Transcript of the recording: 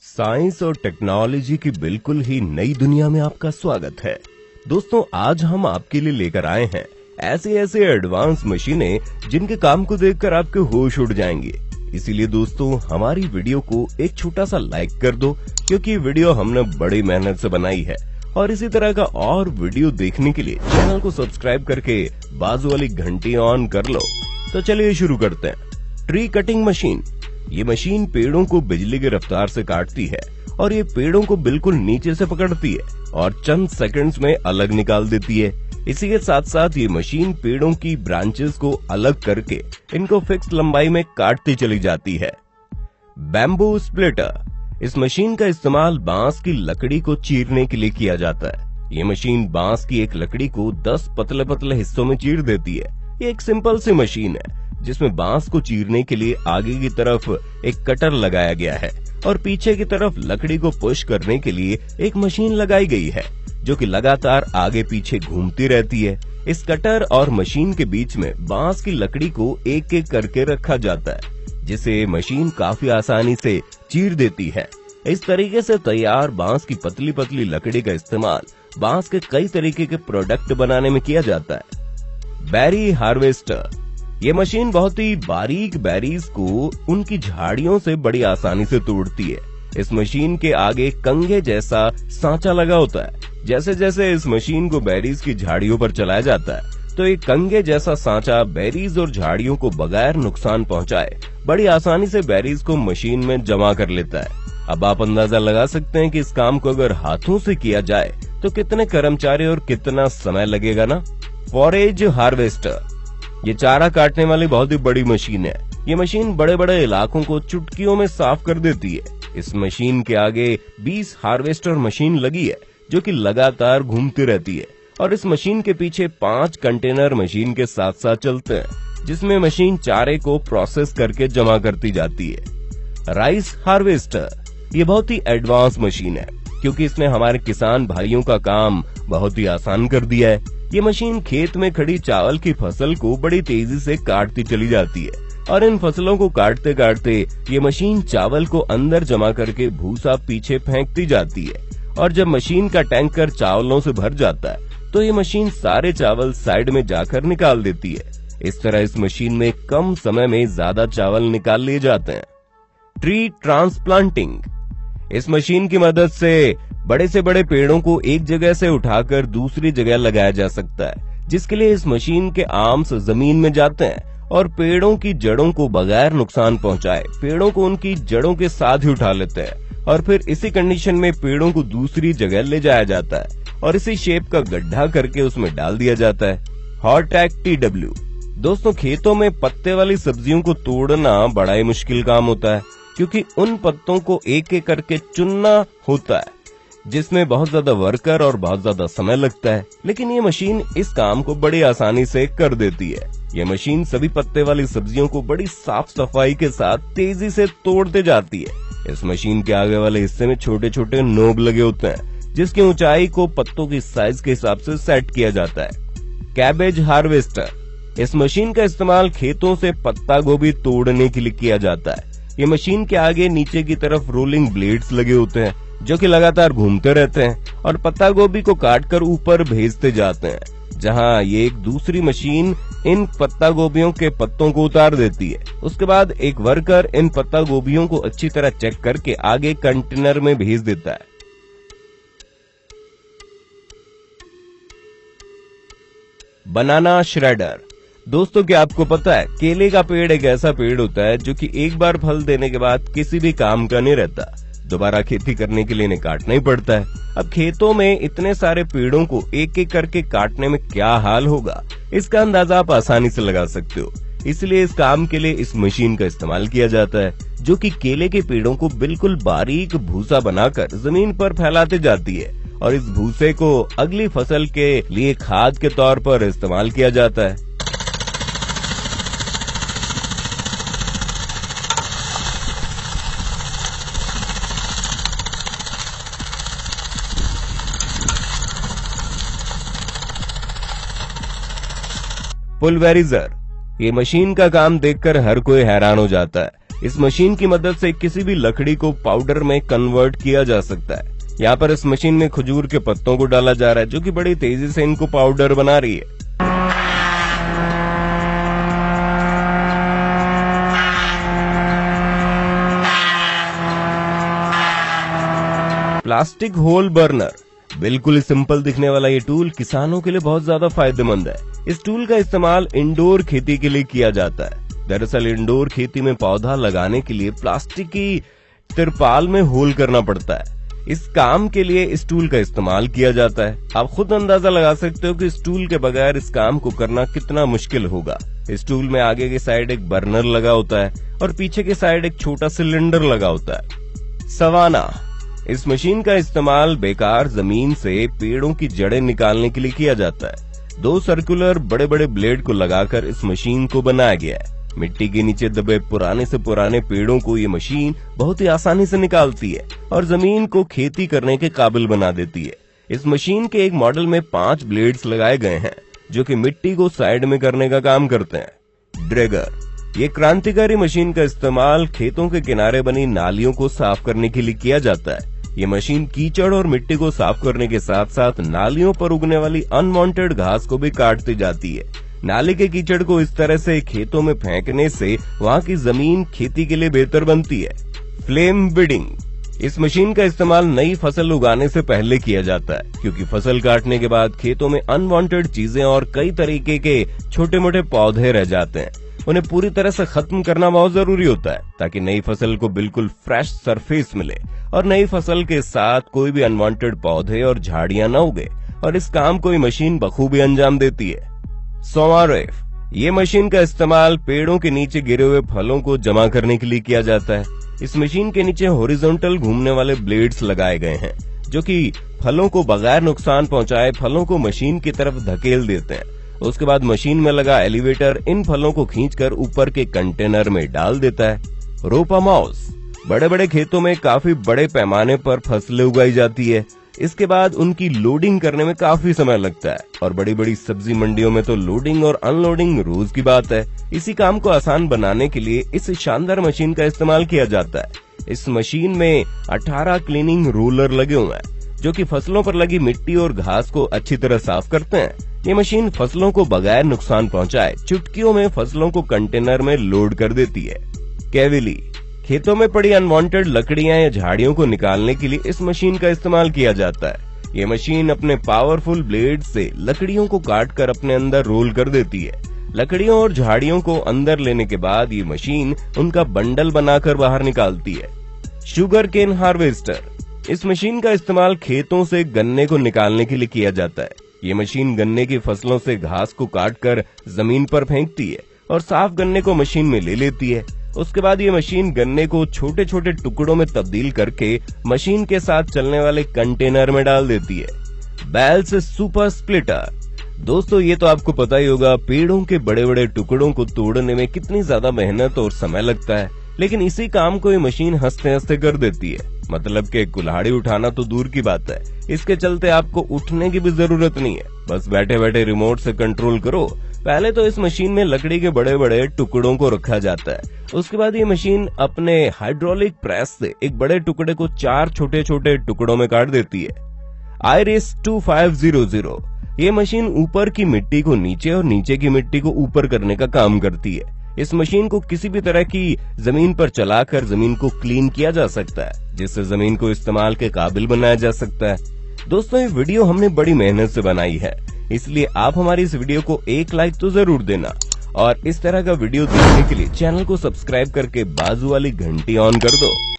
Science और technology की बिल्कुल ही नई दुनिया में आपका स्वागत है। दोस्तों, आज हम आपके लिए लेकर आए हैं ऐसे ऐसे एडवांस मशीनें जिनके काम को देखकर आपके होश उड़ जाएंगे। इसीलिए दोस्तों, हमारी वीडियो को एक छोटा सा लाइक कर दो, क्योंकि वीडियो हमने बड़ी मेहनत से बनाई है। और इसी तरह का और वीडियो देखने के लिए चैनल को सब्सक्राइब करके बाजू वाली घंटी ऑन कर लो। तो चलिए शुरू करते हैं। Tree cutting machine. ये मशीन पेड़ों को बिजली की रफ्तार से काटती है और ये पेड़ों को बिल्कुल नीचे से पकड़ती है और चंद सेकंड्स में अलग निकाल देती है। इसी के साथ साथ ये मशीन पेड़ों की ब्रांचेस को अलग करके इनको फिक्स लंबाई में काटती चली जाती है। Bamboo splitter. इस मशीन का इस्तेमाल बांस की लकड़ी को चीरने के लिए किया जाता है। ये मशीन बांस की एक लकड़ी को 10 पतले पतले हिस्सों में चीर देती है। ये एक सिंपल सी मशीन है जिसमें बांस को चीरने के लिए आगे की तरफ एक कटर लगाया गया है और पीछे की तरफ लकड़ी को पुश करने के लिए एक मशीन लगाई गई है जो कि लगातार आगे पीछे घूमती रहती है। इस कटर और मशीन के बीच में बांस की लकड़ी को एक एक करके रखा जाता है, जिसे मशीन काफी आसानी से चीर देती है। इस तरीके से तैयार बांस की पतली पतली लकड़ी का इस्तेमाल बांस के कई तरीके के प्रोडक्ट बनाने में किया जाता है। Berry harvester. ये मशीन बहुत ही बारीक बेरीज को उनकी झाड़ियों से बड़ी आसानी से तोड़ती है। इस मशीन के आगे कंघे जैसा सांचा लगा होता है। जैसे जैसे इस मशीन को बेरीज की झाड़ियों पर चलाया जाता है तो एक कंघे जैसा सांचा बेरीज और झाड़ियों को बगैर नुकसान पहुंचाए बड़ी आसानी से बेरीज को मशीन में जमा कर लेता है। अब आप अंदाजा लगा सकते हैं कि इस काम को अगर हाथों से किया जाए तो कितने कर्मचारी और कितना समय लगेगा ना। Forage harvester. ये चारा काटने वाली बहुत ही बड़ी मशीन है। ये मशीन बड़े बड़े इलाकों को चुटकियों में साफ कर देती है। इस मशीन के आगे 20 हार्वेस्टर मशीन लगी है जो कि लगातार घूमती रहती है और इस मशीन के पीछे 5 कंटेनर मशीन के साथ साथ चलते हैं, जिसमें मशीन चारे को प्रोसेस करके जमा करती जाती है। Rice harvester. ये बहुत ही एडवांस मशीन है क्योंकि इसने हमारे किसान भाइयों का काम बहुत ही आसान कर दिया है। ये मशीन खेत में खड़ी चावल की फसल को बड़ी तेजी से काटती चली जाती है और इन फसलों को काटते काटते ये मशीन चावल को अंदर जमा करके भूसा पीछे फेंकती जाती है और जब मशीन का टैंकर चावलों से भर जाता है तो ये मशीन सारे चावल साइड में जाकर निकाल देती है। इस तरह इस मशीन में कम समय में ज्यादा चावल निकाल लिए जाते हैं। Tree transplanting. इस मशीन की मदद से बड़े से बड़े पेड़ों को एक जगह से उठाकर दूसरी जगह लगाया जा सकता है, जिसके लिए इस मशीन के आर्म्स जमीन में जाते हैं और पेड़ों की जड़ों को बगैर नुकसान पहुंचाए पेड़ों को उनकी जड़ों के साथ ही उठा लेते हैं और फिर इसी कंडीशन में पेड़ों को दूसरी जगह ले जाया जाता है और इसी शेप का गड्ढा करके उसमें डाल दिया जाता है। हॉर्टेक TW। दोस्तों, खेतों में पत्ते वाली सब्जियों को तोड़ना बड़ा ही मुश्किल काम होता है क्योंकि उन पत्तों को एक एक करके चुनना होता है, जिसमें बहुत ज्यादा वर्कर और बहुत ज्यादा समय लगता है। लेकिन ये मशीन इस काम को बड़ी आसानी से कर देती है। ये मशीन सभी पत्ते वाली सब्जियों को बड़ी साफ सफाई के साथ तेजी से तोड़ते जाती है। इस मशीन के आगे वाले हिस्से में छोटे छोटे नोब लगे होते हैं, जिसकी ऊंचाई को पत्तों की साइज के हिसाब से सेट किया जाता है। Cabbage harvester. इस मशीन का इस्तेमाल खेतों से पत्ता गोभी तोड़ने के लिए किया जाता है। ये मशीन के आगे नीचे की तरफ रोलिंग ब्लेड्स लगे होते हैं जो कि लगातार घूमते रहते हैं और पत्ता गोभी को काटकर ऊपर भेजते जाते हैं, जहां ये एक दूसरी मशीन इन पत्ता गोभियों के पत्तों को उतार देती है। उसके बाद एक वर्कर इन पत्ता गोभियों को अच्छी तरह चेक करके आगे कंटेनर में भेज देता है। बनाना श्रेडर। दोस्तों, क्या आपको पता है केले का पेड़ एक ऐसा पेड़ होता है जो कि एक बार फल देने के बाद किसी भी काम का नहीं रहता, दोबारा खेती करने के लिए इन्हें काटना ही पड़ता है। अब खेतों में इतने सारे पेड़ों को एक एक करके काटने में क्या हाल होगा, इसका अंदाजा आप आसानी से लगा सकते हो। इसलिए इस काम के लिए इस मशीन का इस्तेमाल किया जाता है जो कि केले के पेड़ों को बिल्कुल बारीक भूसा बनाकर जमीन पर फैलाते जाती है और इस भूसे को अगली फसल के लिए खाद के तौर पर इस्तेमाल किया जाता है। पुलवेराइजर। ये मशीन का काम देखकर हर कोई हैरान हो जाता है। इस मशीन की मदद से किसी भी लकड़ी को पाउडर में कन्वर्ट किया जा सकता है। यहाँ पर इस मशीन में खजूर के पत्तों को डाला जा रहा है, जो कि बड़ी तेजी से इनको पाउडर बना रही है। प्लास्टिक होल बर्नर, बिल्कुल सिंपल दिखने वाला ये टूल किसानों के लिए बहुत ज्यादा फायदेमंद है। इस टूल का इस्तेमाल इंडोर खेती के लिए किया जाता है। दरअसल इंडोर खेती में पौधा लगाने के लिए प्लास्टिक की तिरपाल में होल करना पड़ता है। इस काम के लिए इस टूल का इस्तेमाल किया जाता है। आप खुद अंदाजा लगा सकते हो कि इस टूल के बगैर इस काम को करना कितना मुश्किल होगा। इस टूल में आगे की साइड एक बर्नर लगा होता है और पीछे की साइड एक छोटा सिलेंडर लगा होता है। सवाना, इस मशीन का इस्तेमाल बेकार जमीन से पेड़ों की जड़ें निकालने के लिए किया जाता है। 2 सर्कुलर बड़े बड़े ब्लेड को लगाकर इस मशीन को बनाया गया है। मिट्टी के नीचे दबे पुराने से पुराने पेड़ों को ये मशीन बहुत ही आसानी से निकालती है और जमीन को खेती करने के काबिल बना देती है। इस मशीन के एक मॉडल में 5 ब्लेड्स लगाए गए हैं, जो कि मिट्टी को साइड में करने का काम करते हैं। ड्रैगर, ये क्रांतिकारी मशीन का इस्तेमाल खेतों के किनारे बनी नालियों को साफ करने के लिए किया जाता है। ये मशीन कीचड़ और मिट्टी को साफ करने के साथ साथ नालियों पर उगने वाली अनवांटेड घास को भी काटती जाती है। नाले के कीचड़ को इस तरह से खेतों में फेंकने से वहाँ की जमीन खेती के लिए बेहतर बनती है। फ्लेम बीडिंग, इस मशीन का इस्तेमाल नई फसल उगाने से पहले किया जाता है, क्योंकि फसल काटने के बाद खेतों में अनवांटेड चीजें और कई तरीके के छोटे मोटे पौधे रह जाते हैं। उन्हें पूरी तरह से खत्म करना बहुत जरूरी होता है, ताकि नई फसल को बिल्कुल फ्रेश सरफेस मिले और नई फसल के साथ कोई भी अनवांटेड पौधे और झाड़ियां न उगे, और इस काम को ये मशीन बखूबी अंजाम देती है। सोमारेफ, ये मशीन का इस्तेमाल पेड़ों के नीचे गिरे हुए फलों को जमा करने के लिए किया जाता है। इस मशीन के नीचे हॉरिजॉन्टल घूमने वाले ब्लेड्स लगाए गए हैं, जो कि फलों को बगैर नुकसान पहुंचाए फलों को मशीन की तरफ धकेल देते हैं। उसके बाद मशीन में लगा एलिवेटर इन फलों को खींचकर ऊपर के कंटेनर में डाल देता है। रोपा माउस, बड़े बड़े खेतों में काफी बड़े पैमाने पर फसलें उगाई जाती है। इसके बाद उनकी लोडिंग करने में काफी समय लगता है, और बड़ी बड़ी सब्जी मंडियों में तो लोडिंग और अनलोडिंग रोज की बात है। इसी काम को आसान बनाने के लिए इस शानदार मशीन का इस्तेमाल किया जाता है। इस मशीन में 18 क्लीनिंग रोलर लगे हुए हैं, जो कि फसलों पर लगी मिट्टी और घास को अच्छी तरह साफ करते हैं। ये मशीन फसलों को बगैर नुकसान पहुंचाए चुटकियों में फसलों को कंटेनर में लोड कर देती है। कैविली, खेतों में पड़ी अनवांटेड लकड़ियां या झाड़ियों को निकालने के लिए इस मशीन का इस्तेमाल किया जाता है। ये मशीन अपने पावरफुल ब्लेड से लकड़ियों को काटकर अपने अंदर रोल कर देती है। लकड़ियों और झाड़ियों को अंदर लेने के बाद ये मशीन उनका बंडल बनाकर बाहर निकालती है। शुगर केन हार्वेस्टर, इस मशीन का इस्तेमाल खेतों से गन्ने को निकालने के लिए किया जाता है। ये मशीन गन्ने की फसलों से घास को काटकर जमीन पर फेंकती है और साफ गन्ने को मशीन में ले लेती है। उसके बाद ये मशीन गन्ने को छोटे छोटे टुकड़ों में तब्दील करके मशीन के साथ चलने वाले कंटेनर में डाल देती है। बेल्स सुपर स्प्लिटर, दोस्तों ये तो आपको पता ही होगा, पेड़ों के बड़े बड़े टुकड़ों को तोड़ने में कितनी ज्यादा मेहनत और समय लगता है, लेकिन इसी काम को ये मशीन हंसते हंसते कर देती है। मतलब कि कुल्हाड़ी उठाना तो दूर की बात है, इसके चलते आपको उठने की भी जरूरत नहीं है, बस बैठे बैठे रिमोट से कंट्रोल करो। पहले तो इस मशीन में लकड़ी के बड़े बड़े टुकड़ों को रखा जाता है। उसके बाद ये मशीन अपने हाइड्रोलिक प्रेस से एक बड़े टुकड़े को 4 छोटे छोटे टुकड़ों में काट देती है। आयरिस 2500, ये मशीन ऊपर की मिट्टी को नीचे और नीचे की मिट्टी को ऊपर करने का काम करती है। इस मशीन को किसी भी तरह की जमीन पर चलाकर जमीन को क्लीन किया जा सकता है, जिससे जमीन को इस्तेमाल के काबिल बनाया जा सकता है। दोस्तों ये वीडियो हमने बड़ी मेहनत से बनाई है, इसलिए आप हमारी इस वीडियो को एक लाइक तो जरूर देना, और इस तरह का वीडियो देखने के लिए चैनल को सब्सक्राइब करके बाजू वाली घंटी ऑन कर दो।